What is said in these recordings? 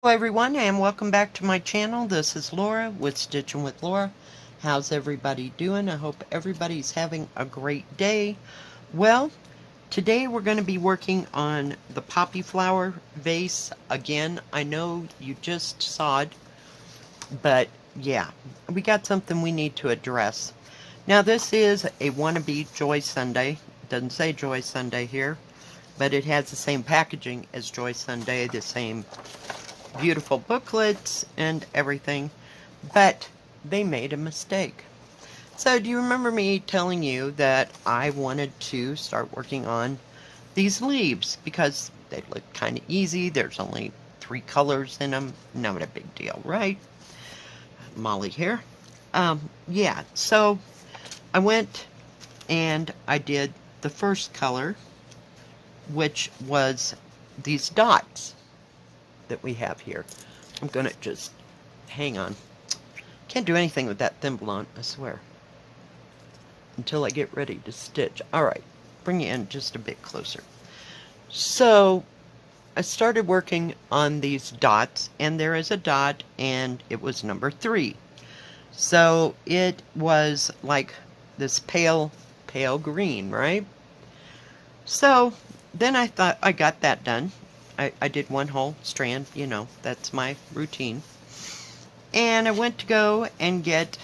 Hello everyone and welcome back to my channel. This is Laura with Stitchin with Laura. How's everybody doing? I hope everybody's having a great day. Well, today we're going to be working on the poppy flower vase again. I know you just saw it, but yeah, we got something we need to address. Now this is a wannabe Joy Sunday. It doesn't say Joy Sunday here, but it has the same packaging as Joy Sunday, the same beautiful booklets and everything, but they made a mistake. So do you remember me telling you that I wanted to start working on these leaves because they look kind of easy? There's only 3 colors in them. Not a big deal, right? Molly here. Yeah, so I went and I did the first color, which was these dots that we have here. I'm gonna just hang on. Can't do anything with that thimble on, I swear. Until I get ready to stitch. Alright, bring you in just a bit closer. So, I started working on these dots, and there is a dot, and it was number 3. So, it was like this pale green, right? So, then I thought I got that done. I did one whole strand, you know, that's my routine. And I went to go and get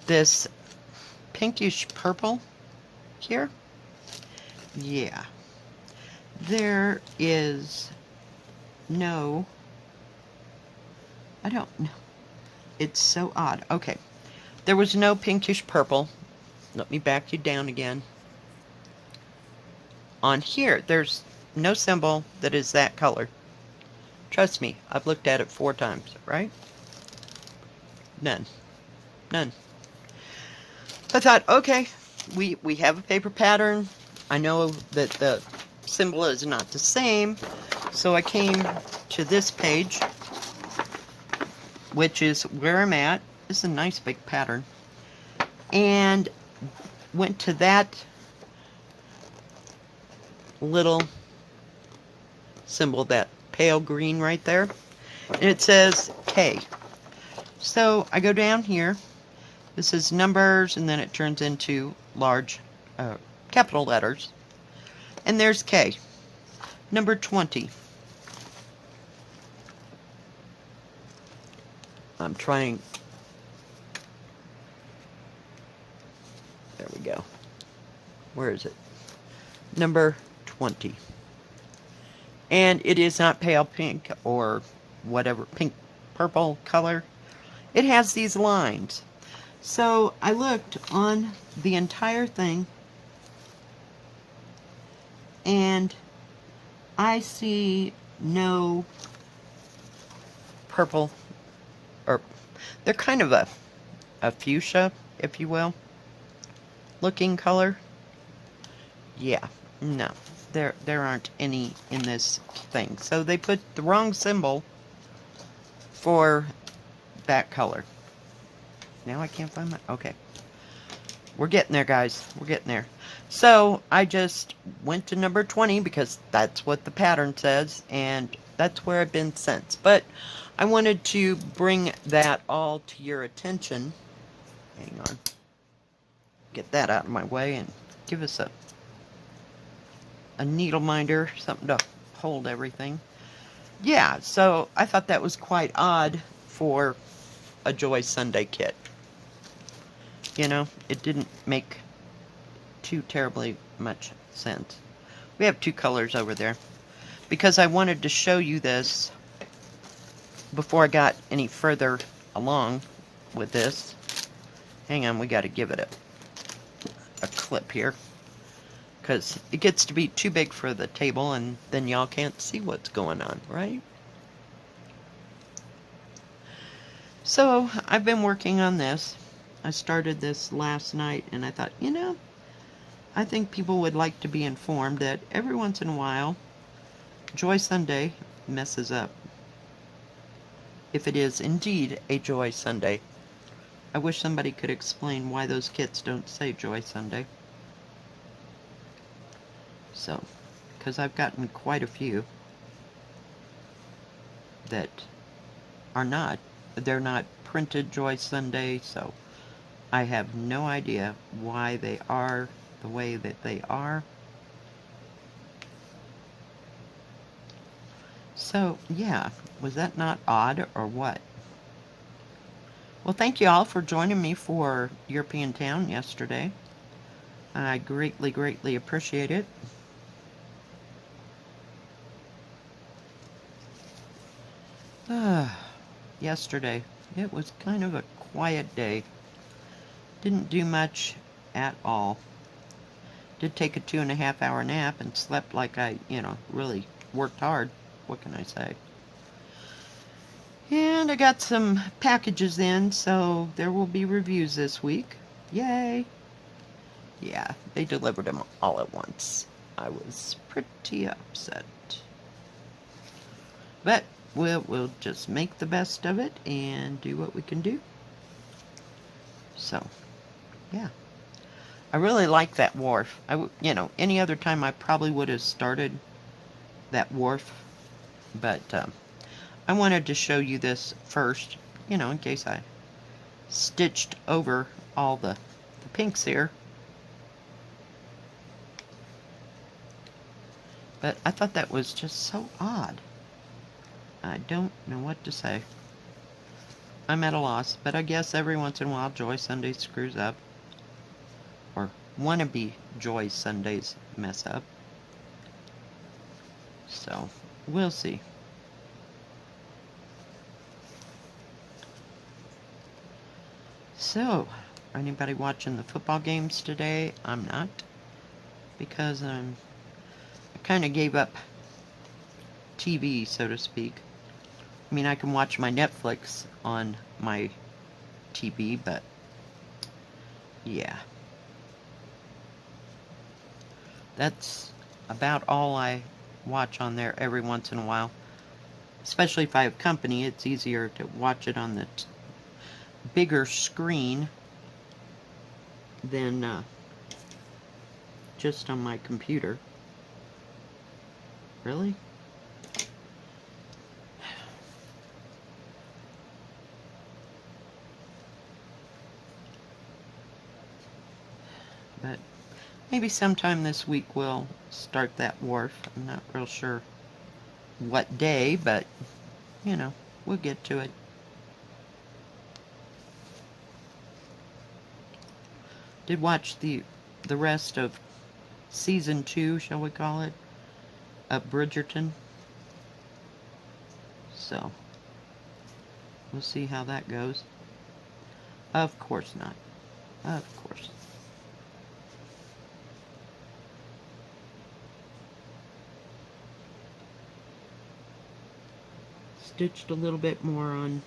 this pinkish purple here. Yeah. There is no... I don't know. It's so odd. Okay. There was no pinkish purple. Let me back you down again. On here, there's no symbol that is that color. Trust me, I've looked at it 4 times, right? None. None. I thought, okay, we have a paper pattern. I know that the symbol is not the same. So I came to this page, which is where I'm at. This is a nice big pattern. And went to that little symbol, that pale green right there. And it says K. So I go down here. This is numbers, and then it turns into large capital letters. And there's K. Number 20. I'm trying... There we go. Where is it? Number 20. And it is not pale pink or whatever, pink, purple color. It has these lines. So I looked on the entire thing, and I see no purple, or they're kind of a fuchsia, if you will, looking color. Yeah, no, there aren't any in this thing. So they put the wrong symbol for that color. Now I can't find my... Okay. We're getting there, guys. We're getting there. So I just went to number 20 because that's what the pattern says, and that's where I've been since. But I wanted to bring that all to your attention. Hang on. Get that out of my way and give us a needle minder, something to hold everything. Yeah, so I thought that was quite odd for a Joy Sunday kit. You know, it didn't make too terribly much sense. We have 2 colors over there. Because I wanted to show you this before I got any further along with this. Hang on, we got to give it a clip here. Because it gets to be too big for the table, and then y'all can't see what's going on, right? So, I've been working on this. I started this last night, and I thought, you know, I think people would like to be informed that every once in a while, Joy Sunday messes up. If it is indeed a Joy Sunday. I wish somebody could explain why those kits don't say Joy Sunday. So, because I've gotten quite a few. that are not. They're not printed Joy Sunday, so I have no idea why they are the way that they are. So, yeah, was that not odd or what? Well, thank you all for joining me for European Town yesterday. I greatly, greatly appreciate it. Yesterday, it was kind of a quiet day. Didn't do much at all. Did take a 2.5 hour nap and slept like I, really worked hard. What can I say? And I got some packages in, so there will be reviews this week. Yay! Yeah, they delivered them all at once. I was pretty upset. But we'll just make the best of it and do what we can do. So, yeah. I really like that wharf. Any other time I probably would have started that wharf. But I wanted to show you this first, in case I stitched over all the pinks here. But I thought that was just so odd. I don't know what to say. I'm at a loss, but I guess every once in a while Joy Sunday screws up. Or wannabe Joy Sundays mess up. So, we'll see. So, anybody watching the football games today? I'm not. Because I kind of gave up TV, so to speak. I mean, I can watch my Netflix on my TV, but yeah. That's about all I watch on there every once in a while. Especially if I have company, it's easier to watch it on the bigger screen than just on my computer. Really? But maybe sometime this week we'll start that wharf. I'm not real sure what day, but, we'll get to it. Did watch the rest of season 2, shall we call it, of Bridgerton. So, we'll see how that goes. Of course not. Of course. Stitched a little bit more on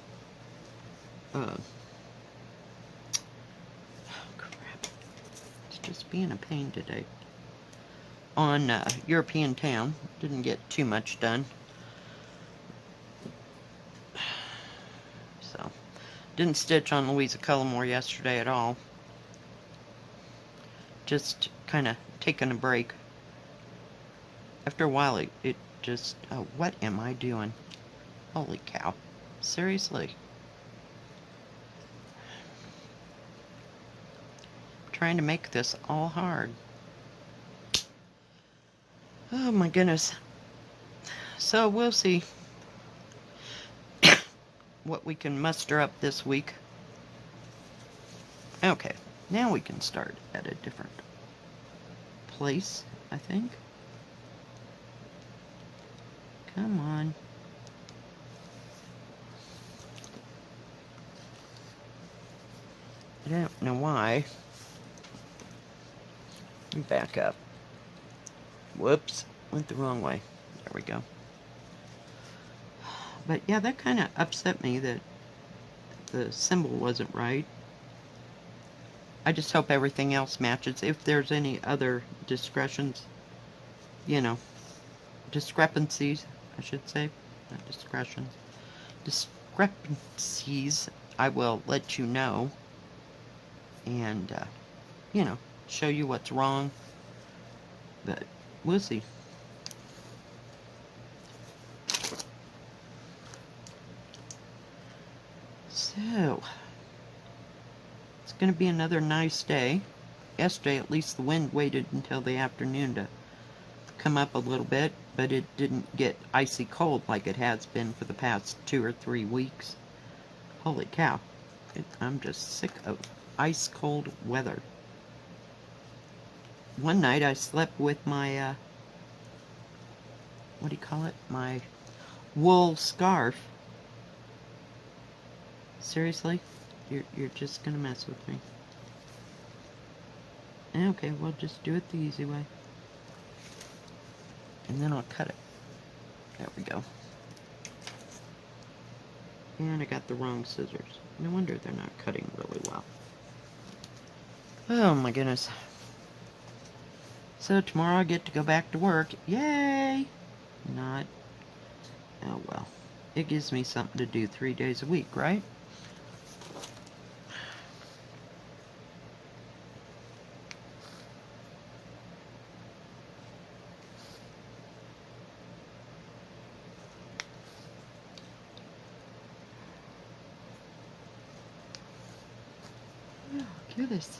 oh crap, it's just being a pain today, on European Town. Didn't get too much done, so didn't stitch on Louisa Cullimore yesterday at all. Just kind of taking a break. After a while it just, oh, what am I doing? Holy cow. Seriously. I'm trying to make this all hard. Oh my goodness. So we'll see what we can muster up this week. Okay, now we can start at a different place, I think. Come on. I don't know why. Let me back up. Whoops, went the wrong way. There we go. But yeah, that kind of upset me that the symbol wasn't right. I just hope everything else matches. If there's any other discrepancies, I should say, not discrepancies, I will let you know. And, show you what's wrong. But we'll see. So, it's going to be another nice day. Yesterday, at least the wind waited until the afternoon to come up a little bit, but it didn't get icy cold like it has been for the past 2 or 3 weeks. Holy cow. I'm just sick of ice cold weather. One night I slept with my, what do you call it? My wool scarf. Seriously? You're just gonna mess with me. Okay, well, just do it the easy way. And then I'll cut it. There we go. And I got the wrong scissors. No wonder they're not cutting really well. Oh my goodness. So tomorrow I get to go back to work. Yay! Not. Oh well. It gives me something to do 3 days a week, right? Oh, goodness.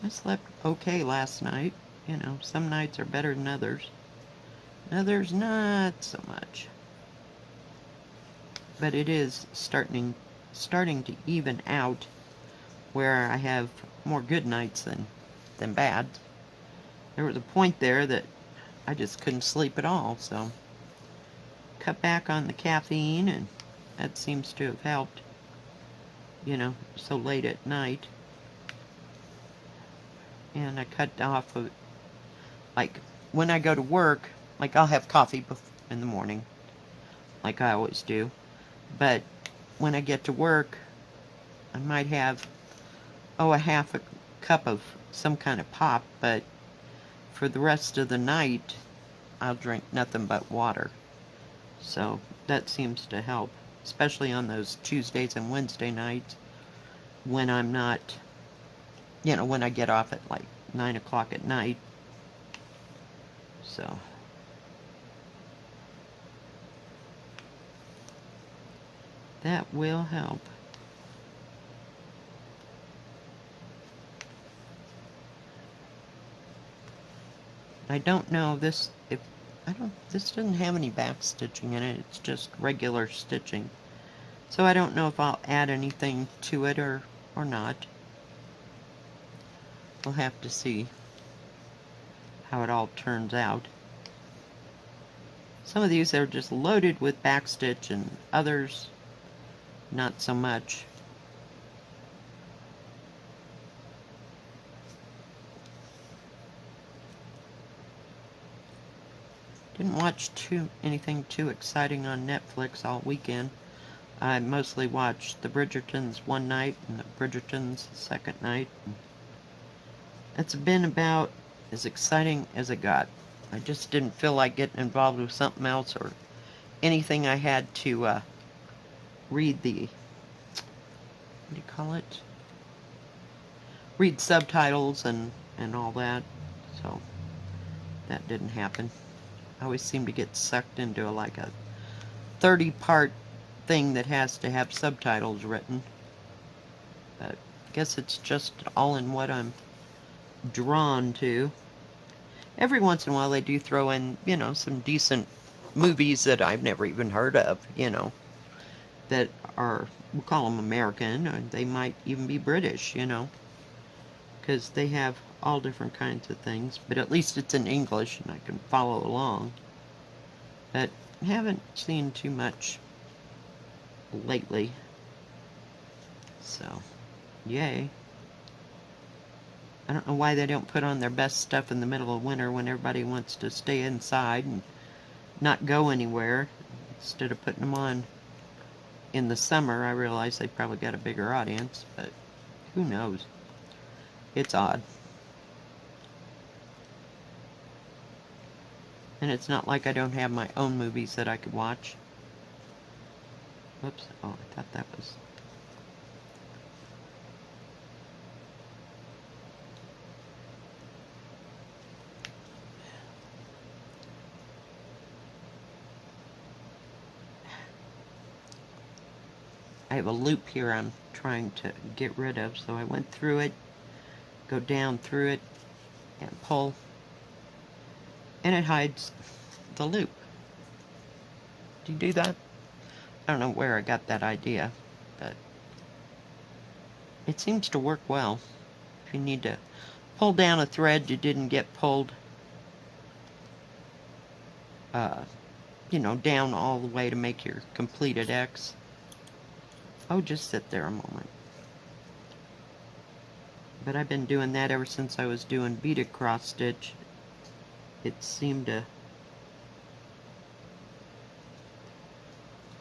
I slept okay last night. You know, some nights are better than others. Others not so much. But it is starting to even out where I have more good nights than bad. There was a point there that I just couldn't sleep at all, so cut back on the caffeine, and that seems to have helped, you know, so late at night. And I cut off of, like, when I go to work, like, I'll have coffee in the morning, like I always do. But when I get to work, I might have, a half a cup of some kind of pop, but for the rest of the night, I'll drink nothing but water. So that seems to help, especially on those Tuesdays and Wednesday nights when I'm not, when I get off at like 9 o'clock at night. So that will help. I don't know this this doesn't have any back stitching in it. It's just regular stitching. So I don't know if I'll add anything to it or not. We'll have to see how it all turns out. Some of these are just loaded with backstitch and others not so much. Didn't watch anything too exciting on Netflix all weekend. I mostly watched the Bridgertons one night and the Bridgertons the second night. It's been about as exciting as it got. I just didn't feel like getting involved with something else or anything. I had to read the, what do you call it? Read subtitles and all that. So that didn't happen. I always seem to get sucked into like a 30-part thing that has to have subtitles written. But I guess it's just all in what I'm drawn to. Every once in a while they do throw in, some decent movies that I've never even heard of, that are, we'll call them American, or they might even be British, because they have all different kinds of things, but at least it's in English and I can follow along. But I haven't seen too much lately, so yay. I don't know why they don't put on their best stuff in the middle of winter when everybody wants to stay inside and not go anywhere, instead of putting them on in the summer. I realize they probably got a bigger audience, but who knows? It's odd. And it's not like I don't have my own movies that I could watch. Whoops. Oh, I thought that was... I have a loop here I'm trying to get rid of, so I went through it, go down through it, and pull, and it hides the loop. Do you do that? I don't know where I got that idea, but it seems to work well. If you need to pull down a thread you didn't get pulled, down all the way to make your completed X. Oh, just sit there a moment. But I've been doing that ever since I was doing beaded cross stitch. It seemed to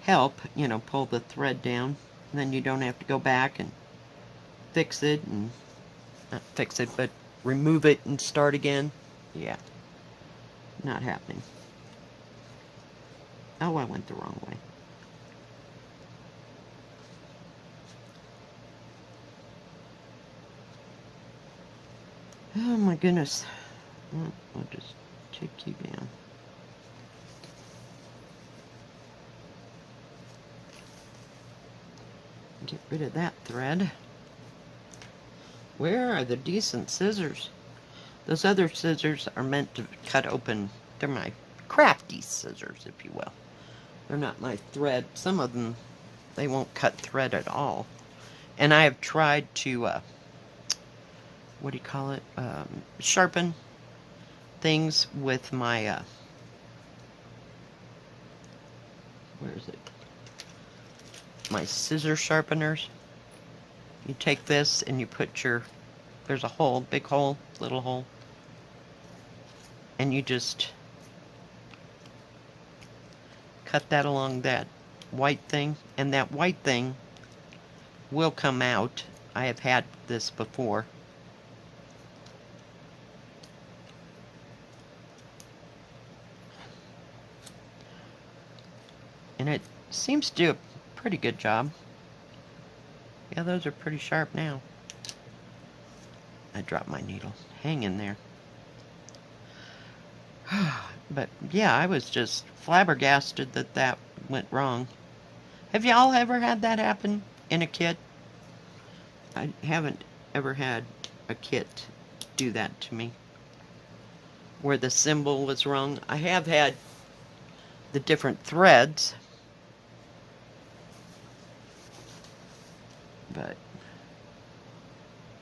help, pull the thread down. And then you don't have to go back and fix it, and not fix it, but remove it and start again. Yeah, not happening. Oh, I went the wrong way. Oh my goodness. Well, I'll just take you down. Get rid of that thread. Where are the decent scissors? Those other scissors are meant to cut open. They're my crafty scissors, if you will. They're not my thread. Some of them, they won't cut thread at all. And I have tried to, what do you call it? Sharpen things with my, where is it? My scissor sharpeners. You take this and you put there's a hole, big hole, little hole, and you just cut that along that white thing, and that white thing will come out. I have had this before. And it seems to do a pretty good job. Yeah, those are pretty sharp now. I dropped my needle. Hang in there. But yeah, I was just flabbergasted that went wrong. Have y'all ever had that happen in a kit? I haven't ever had a kit do that to me, where the symbol was wrong. I have had the different threads, but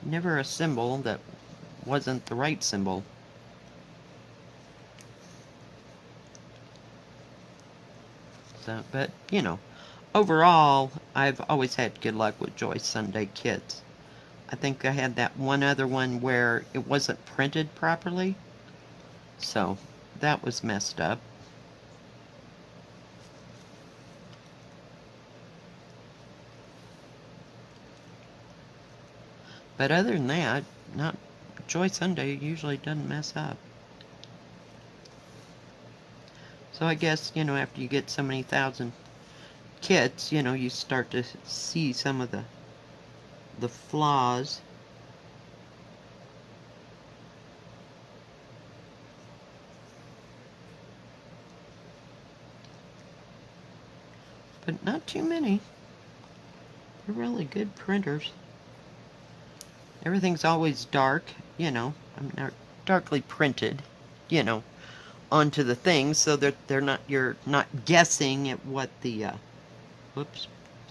never a symbol that wasn't the right symbol. So, but, overall, I've always had good luck with Joy Sunday kits. I think I had that one other one where it wasn't printed properly, so that was messed up. But other than that, not Joy Sunday usually doesn't mess up. So I guess, after you get so many thousand kits, you start to see some of the flaws. But not too many. They're really good printers. Everything's always dark, I'm not darkly printed, onto the thing, so you're not guessing at what the, whoops,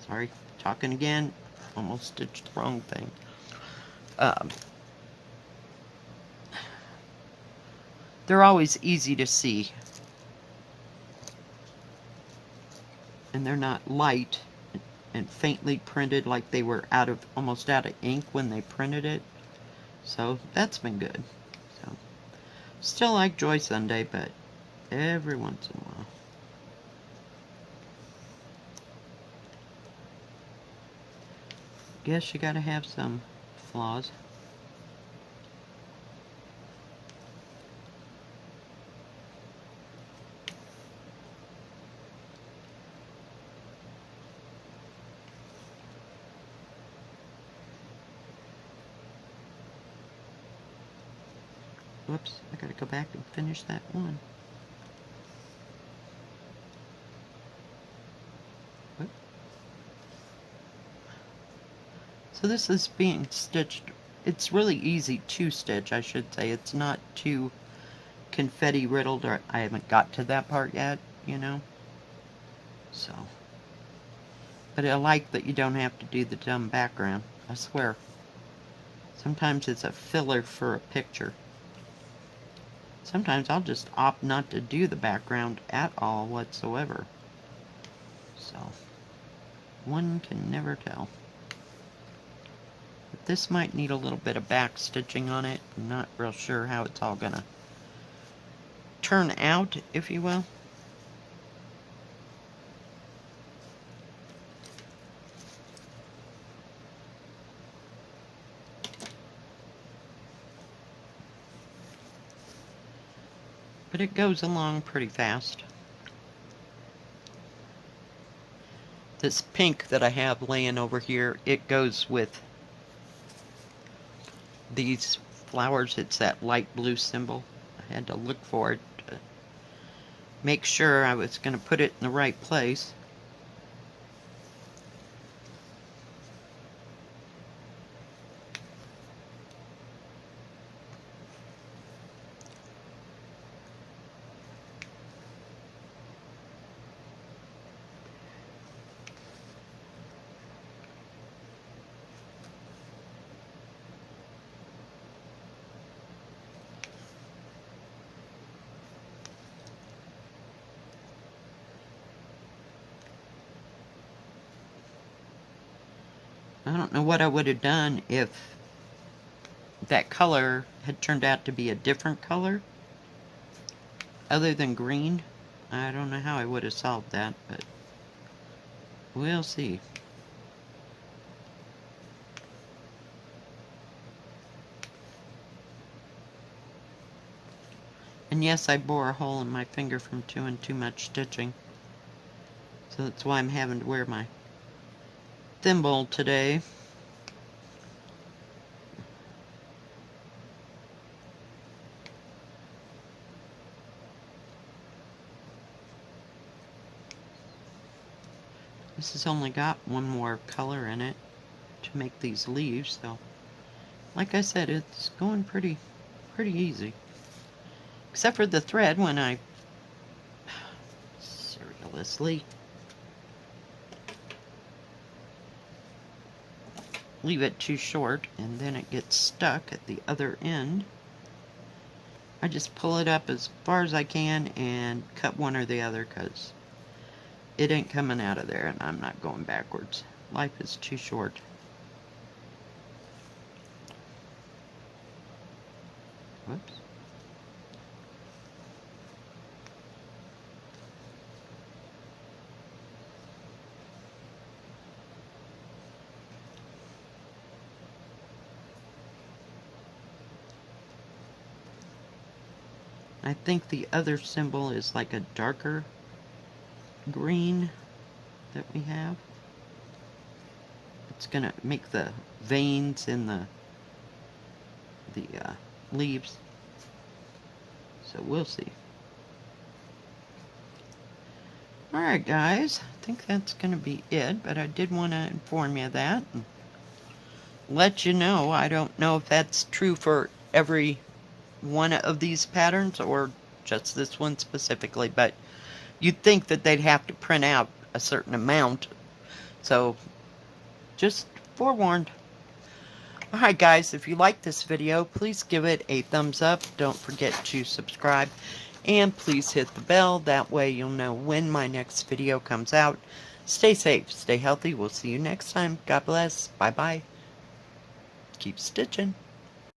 sorry, talking again, almost stitched the wrong thing. They're always easy to see. And they're not light and faintly printed like they were almost out of ink when they printed it. So that's been good. So still like Joy Sunday, but every once in a while. Guess you gotta have some flaws. Whoops, I gotta go back and finish that one. Whoop. So this is being stitched. It's really easy to stitch, I should say. It's not too confetti riddled, or I haven't got to that part yet, you know. So, but I like that you don't have to do the dumb background. I swear. Sometimes it's a filler for a picture. Sometimes I'll just opt not to do the background at all whatsoever. So, one can never tell. But this might need a little bit of back stitching on it. I'm not real sure how it's all gonna turn out, if you will. But it goes along pretty fast. This pink that I have laying over here, it goes with these flowers. It's that light blue symbol. I had to look for it to make sure I was going to put it in the right place. I don't know what I would have done if that color had turned out to be a different color other than green. I don't know how I would have solved that, but we'll see. And yes, I bore a hole in my finger from doing too much stitching. So that's why I'm having to wear my thimble today. This has only got one more color in it to make these leaves, so like I said, it's going pretty easy. Except for the thread when I seriously leave it too short and then it gets stuck at the other end. I just pull it up as far as I can and cut one or the other because it ain't coming out of there and I'm not going backwards. Life is too short. Whoops. I think the other symbol is like a darker green that we have. It's gonna make the veins in the leaves. So we'll see. Alright guys, I think that's gonna be it, but I did want to inform you of that and let you know. I don't know if that's true for every one of these patterns or just this one specifically, but you'd think that they'd have to print out a certain amount, so just forewarned. Alright guys, if you like this video, please give it a thumbs up. Don't forget to subscribe and please hit the bell. That way you'll know when my next video comes out. Stay safe, stay healthy. We'll see you next time. God bless. Bye bye. Keep stitching.